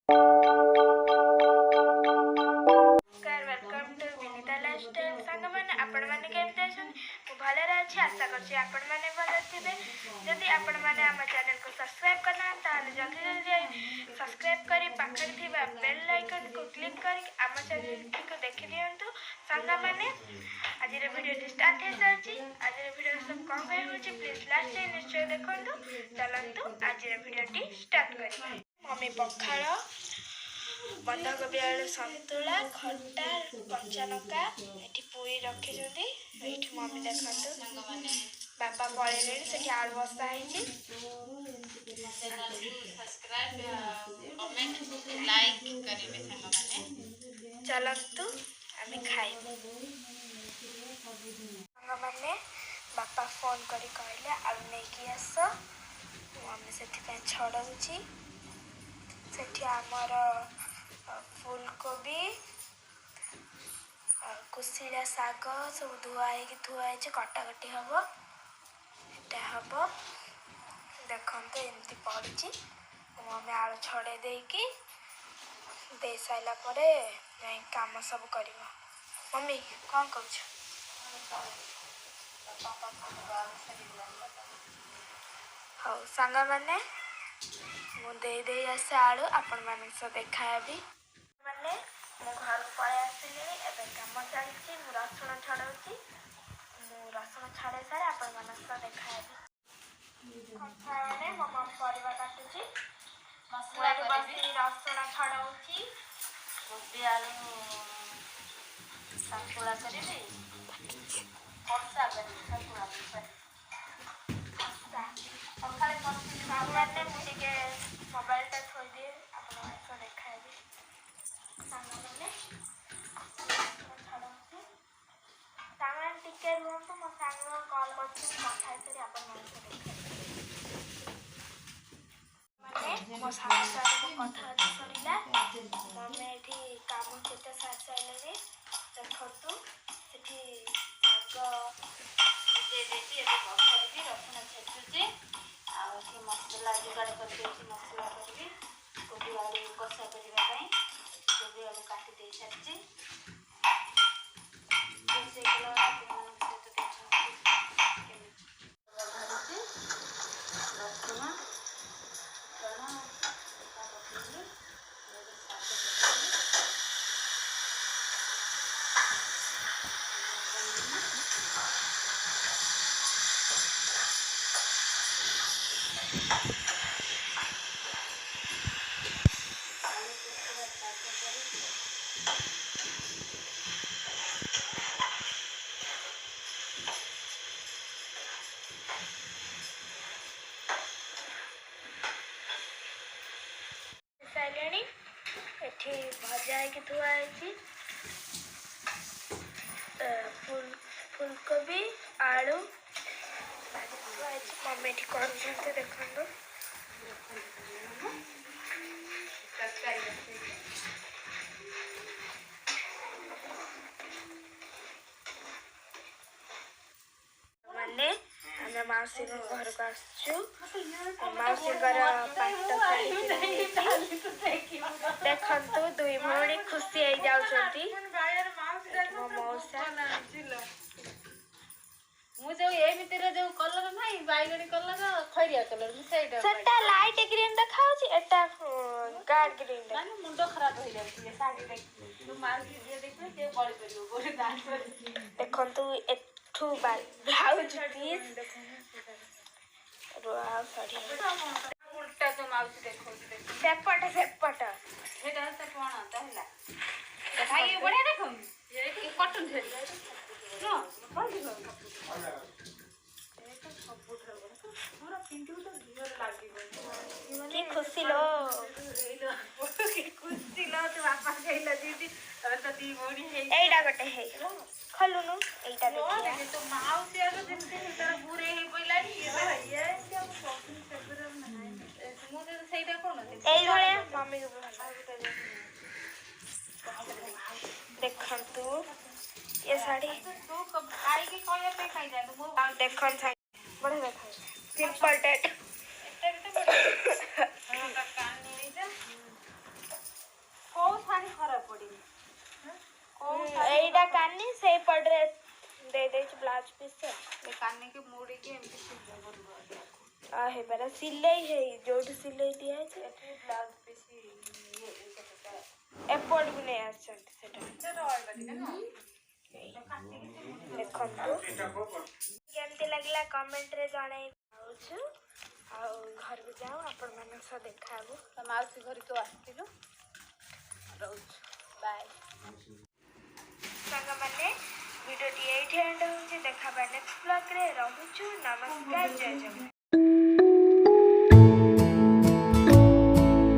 Welcome to Vinita lifestyle सांग मैंने आपण मैंने केमते अछन मु भले अछि आशा करछि आपण मैंने भले थिबे जदि आपण मैंने हम चैनल को सब्सक्राइब करना ताले जल्दी जल्दी सब्सक्राइब करी पाखर थिबा बेल आइकन को क्लिक करी हम चैनल को देखि दियंतु सांग मैंने आज रे वीडियो स्टार्ट हे साची आज रे वीडियो सब कौन कहे होछि प्लीज लास्ट टाइम निश्चय देखंतु चलंतु आज रे वीडियो स्टार्ट करी मम्मी पखाळ बंधाकोबी आलू संतुला खट्टा कंचालंका एठी पूरी रखिछथि एठी मम्मी देखंतु बापा पळेले सेठी आलू बस्ता हैछि सब्सक्राइब कमेंट लाइक करिवे संग माने चलंतु आमे खाइबो संग माने बापा फोन करी कहले आलू नै कि आस मम्मी सेठी पे छडौछि सेठी हमर फूलकोबी कुसिला साग सब धुआई कटाकटी हम देखते एमती पड़ी मम्मी आलू छड़े दे सारा काम सब कर मम्मी कौन कर हाँ सांग मैंने मुझे आसे आलू आपण मान देखाबी मैंने मो घर पलि आसली एवं कम चलती रसुण छड़ाऊँगी रसुण छाड़े सारे आपण मान देखाबी मो मम परिवा काटुची बसी रसुण छड़ाऊँगी कोबी आलू संतुला करिवे कसा करी संतुला सकाले मैंने मुझे मोबाइल टा थोड़ी दिए आप देखाबी टिके रुहतु मो सांग कॉल कर मो सांग कथा सरला मम्मी ये काम केते सार सारे देखतु रसुण छेचुचे मसला जुगाड़ कर मसला करी कोबी आलू कषा करने कोबी आलू काटी दे सारी एठी भजा है थुआई फूलकोबी आलू मम्मी कर देखो मैंने मौसी घर को आसु मौसी देखु दुई भौणी खुशी हो जाती मो मौसा जो ये भितर जो कलर नहीं बैगनी कलर खैरिया कलर सेटा लाइट ग्रीन देखाउची एटा गाढ़ ग्रीन माने मुंडो खराब हो जाती है साड़ी देख तू मार के ये देखो के बड़ी करियो गोरे दांत देखंतु एठू ब्लाउज पीस रोआ साड़ी उल्टा तो माउसी देखो सेपट हेटा से कोन तहला भाई ये बढ़िया देखो ये कॉटन थे नो कौन देखो की खुशी लो तो बापा कहला दीदी तबे तो दी बोडी है एटा गटे है खलुनु एटा देखिया तो माउसी आरो जेते तेरा पूरे ही पहिला ये जब शॉपिंग फेब्रुआरी में मुझे तो सहीटा कोन एई भले मम्मी को देखंतु ये साड़ी तू कब आई के कहले पे खाई जा तो देखन साड़ी बड़े देखा सिंपल टेट କାନି ସେଇ ପଟରେ ଦେଇଦେଇଛି ବ୍ଲାଉଜ ପିସ୍। ଏ କାନିକି ମୋଡ଼ିକି ଏମିତି ସିଲେଇ କରିବ ଆକୁ। ହେଇପାରେ ସିଲେଇ ହେଇ ଯୋଉଠି ସିଲେଇ ଦିଆହେଇଛି ଏଠି ବ୍ଲାଉଜ ପିସ୍ ଇଏ କେତେଟା ଏପଟକୁ ନେଇ ଆସିଛନ୍ତି ସେଟା। ସେ ରହିବ ଟିକେ ନା ଦେଖନ୍ତୁ କେମିତି ଲାଗିଲା କମେଣ୍ଟରେ ଜଣେଇ ପାଉଛୁ। ଆଉ ଘରକୁ ଯାଉ ଆପଣମାନଙ୍କ ସହ ଦେଖାହବୁ। ତା ମାଉସୀ ଘରକୁ ଆସିଥିଲୁ। ରହୁଛୁ ବାଏ। ସାଙ୍ଗମାନେ ଭିଡ଼ିଓଟି ଏଇଠି ଏଣ୍ଡ ହେଉଛି। ଦେଖାବା ନେକ୍ସଟ ବ୍ଲଗରେ। ରହୁଛୁ। ନମସ୍କାର। ଜୟ ଜଗନ୍ନାଥ।